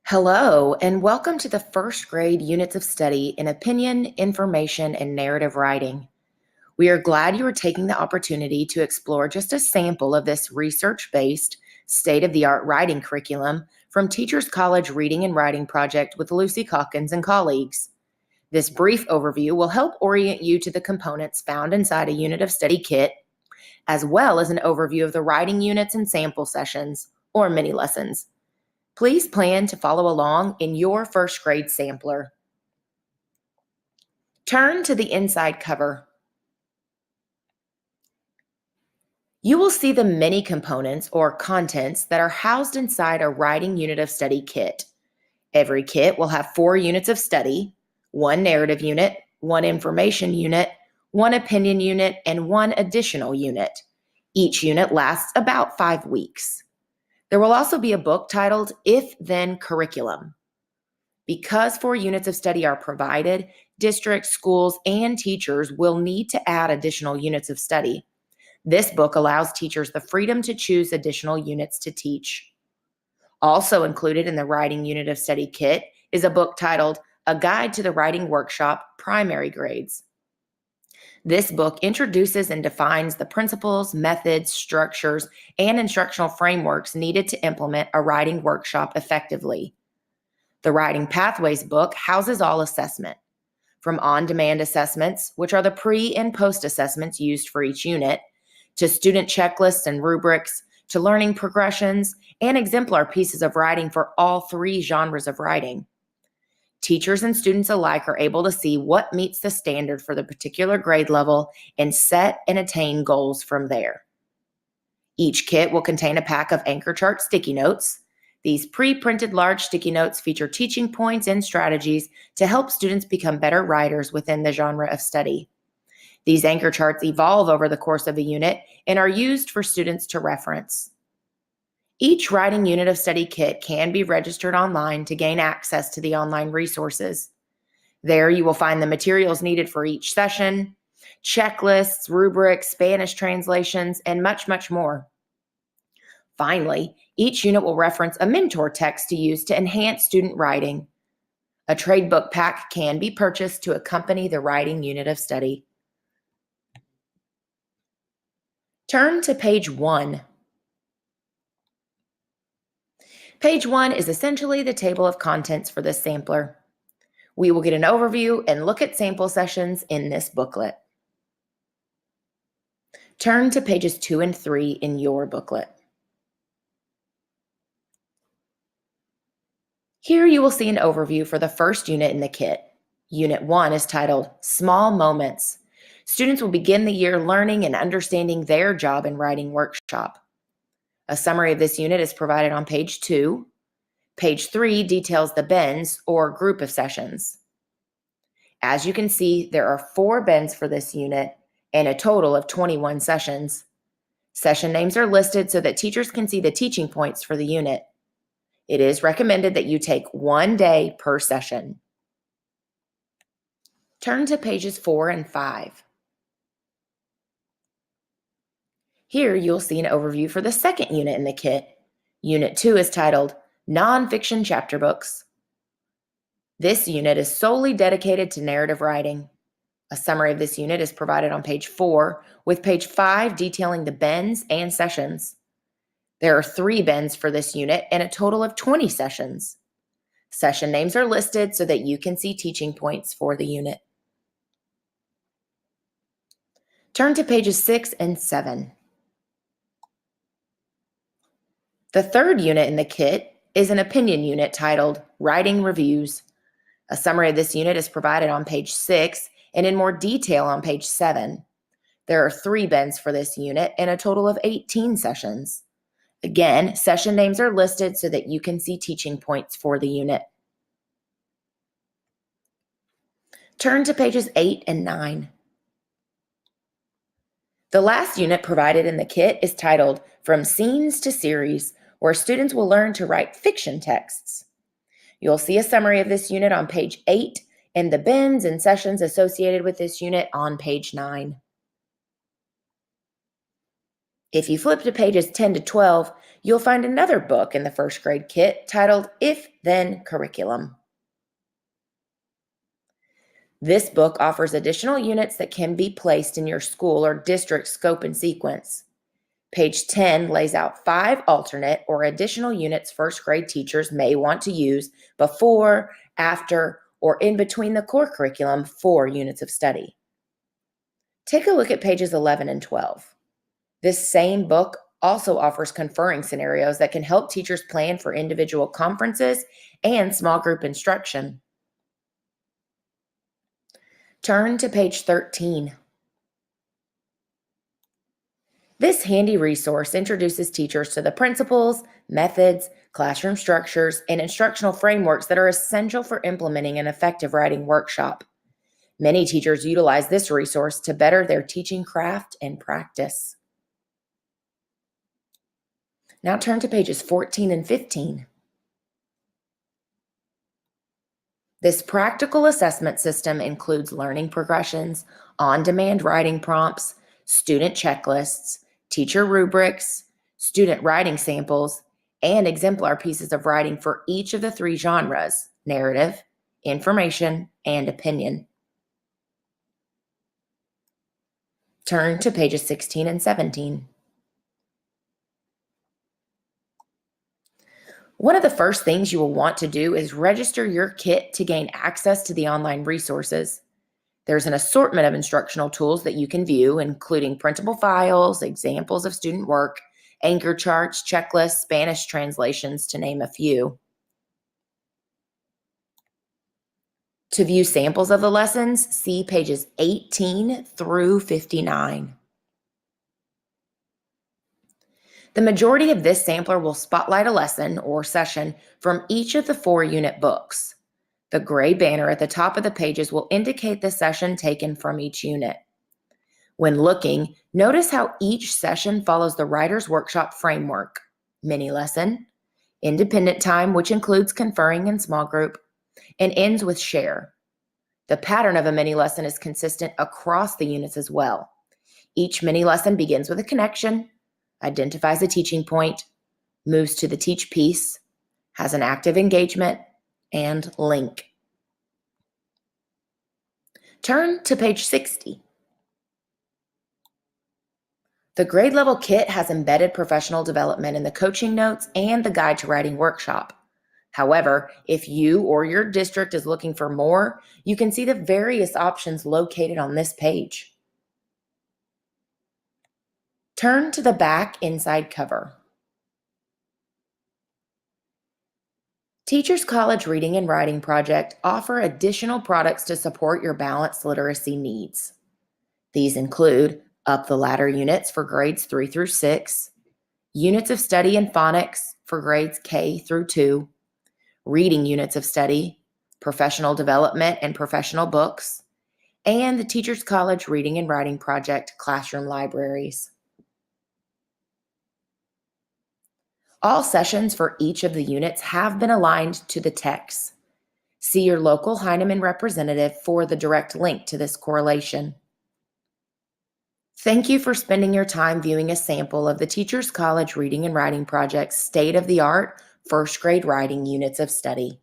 Hello, and welcome to the first grade units of study in opinion, information, and narrative writing. We are glad you are taking the opportunity to explore just a sample of this research-based, state-of-the-art writing curriculum from Teachers College Reading and Writing Project with Lucy Calkins and colleagues. This brief overview will help orient you to the components found inside a unit of study kit, as well as an overview of the writing units and sample sessions, or mini lessons. Please plan to follow along in your first grade sampler. Turn to the inside cover. You will see the many components or contents that are housed inside a writing unit of study kit. Every kit will have 4 units of study, 1 narrative unit, 1 information unit, 1 opinion unit, and 1 additional unit. Each unit lasts about 5 weeks. There will also be a book titled If Then Curriculum. Because 4 units of study are provided, districts, schools, and teachers will need to add additional units of study. This book allows teachers the freedom to choose additional units to teach. Also included in the writing unit of study kit is a book titled A Guide to the Writing Workshop, Primary Grades. This book introduces and defines the principles, methods, structures, and instructional frameworks needed to implement a writing workshop effectively. The Writing Pathways book houses all assessment, from on-demand assessments, which are the pre- and post-assessments used for each unit, to student checklists and rubrics, to learning progressions, and exemplar pieces of writing for all 3 genres of writing. Teachers and students alike are able to see what meets the standard for the particular grade level and set and attain goals from there. Each kit will contain a pack of anchor chart sticky notes. These pre-printed large sticky notes feature teaching points and strategies to help students become better writers within the genre of study. These anchor charts evolve over the course of a unit and are used for students to reference. Each writing unit of study kit can be registered online to gain access to the online resources. There you will find the materials needed for each session, checklists, rubrics, Spanish translations, and much, much more. Finally, each unit will reference a mentor text to use to enhance student writing. A trade book pack can be purchased to accompany the writing unit of study. Turn to page 1. Page 1 is essentially the table of contents for this sampler. We will get an overview and look at sample sessions in this booklet. Turn to pages 2 and 3 in your booklet. Here you will see an overview for the first unit in the kit. Unit 1 is titled Small Moments. Students will begin the year learning and understanding their job in writing workshop. A summary of this unit is provided on page 2. Page 3 details the bends or group of sessions. As you can see, there are 4 bends for this unit and a total of 21 sessions. Session names are listed so that teachers can see the teaching points for the unit. It is recommended that you take 1 day per session. Turn to pages 4 and 5. Here you'll see an overview for the second unit in the kit. Unit 2 is titled Nonfiction Chapter Books. This unit is solely dedicated to narrative writing. A summary of this unit is provided on page 4, with page 5 detailing the bends and sessions. There are 3 bends for this unit and a total of 20 sessions. Session names are listed so that you can see teaching points for the unit. Turn to pages 6 and 7. The third unit in the kit is an opinion unit titled Writing Reviews. A summary of this unit is provided on page 6 and in more detail on page 7. There are 3 bends for this unit and a total of 18 sessions. Again, session names are listed so that you can see teaching points for the unit. Turn to pages 8 and 9. The last unit provided in the kit is titled From Scenes to Series, where students will learn to write fiction texts. You'll see a summary of this unit on page 8 and the bends and sessions associated with this unit on page 9. If you flip to pages 10 to 12, you'll find another book in the first grade kit titled If Then Curriculum. This book offers additional units that can be placed in your school or district scope and sequence. Page 10 lays out 5 alternate or additional units first grade teachers may want to use before, after, or in between the core curriculum for units of study. Take a look at pages 11 and 12. This same book also offers conferring scenarios that can help teachers plan for individual conferences and small group instruction. Turn to page 13. This handy resource introduces teachers to the principles, methods, classroom structures, and instructional frameworks that are essential for implementing an effective writing workshop. Many teachers utilize this resource to better their teaching craft and practice. Now turn to pages 14 and 15. This practical assessment system includes learning progressions, on-demand writing prompts, student checklists, teacher rubrics, student writing samples, and exemplar pieces of writing for each of the 3 genres: narrative, information, and opinion. Turn to pages 16 and 17. One of the first things you will want to do is register your kit to gain access to the online resources. There's an assortment of instructional tools that you can view, including printable files, examples of student work, anchor charts, checklists, Spanish translations, to name a few. To view samples of the lessons, see pages 18 through 59. The majority of this sampler will spotlight a lesson or session from each of the 4 unit books. The gray banner at the top of the pages will indicate the session taken from each unit. When looking, notice how each session follows the Writer's Workshop framework: mini lesson, independent time, which includes conferring and small group, and ends with share. The pattern of a mini lesson is consistent across the units as well. Each mini lesson begins with a connection, identifies a teaching point, moves to the teach piece, has an active engagement, and link. Turn to page 60. The grade level kit has embedded professional development in the coaching notes and the guide to writing workshop. However, if you or your district is looking for more, you can see the various options located on this page. Turn to the back inside cover. Teachers College Reading and Writing Project offer additional products to support your balanced literacy needs. These include Up the Ladder units for grades 3 through 6, units of study in phonics for grades K through 2, reading units of study, professional development and professional books, and the Teachers College Reading and Writing Project classroom libraries. All sessions for each of the units have been aligned to the text. See your local Heinemann representative for the direct link to this correlation. Thank you for spending your time viewing a sample of the Teachers College Reading and Writing Project's state-of-the-art first grade writing units of study.